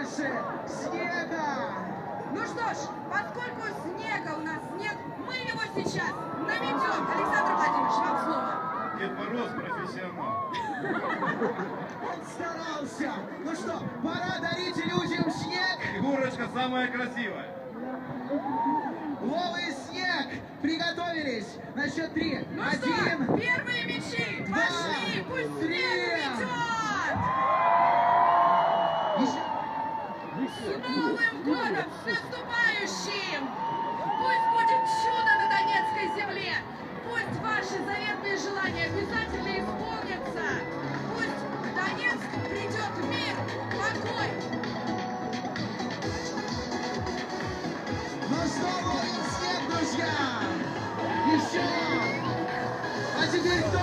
больше снега. Ну что ж, поскольку снега у нас нет, мы его сейчас наведем. Александр Владимирович, вам слово. Дед Мороз профессионал. Он старался. Ну что, пора дарить людям снег. Снегурочка самая красивая. Вова и снег. Приготовились. На счет 3. Ну 1. что, первые мячи пошли, пусть снег идет. С Новым годом, с наступающим! Пусть будет чудо на Донецкой земле! Пусть ваши заветные желания обязательно исполнятся! Пусть в Донецк придет мир, покой! Ну что, ловим снег, друзья. Еще. А теперь кто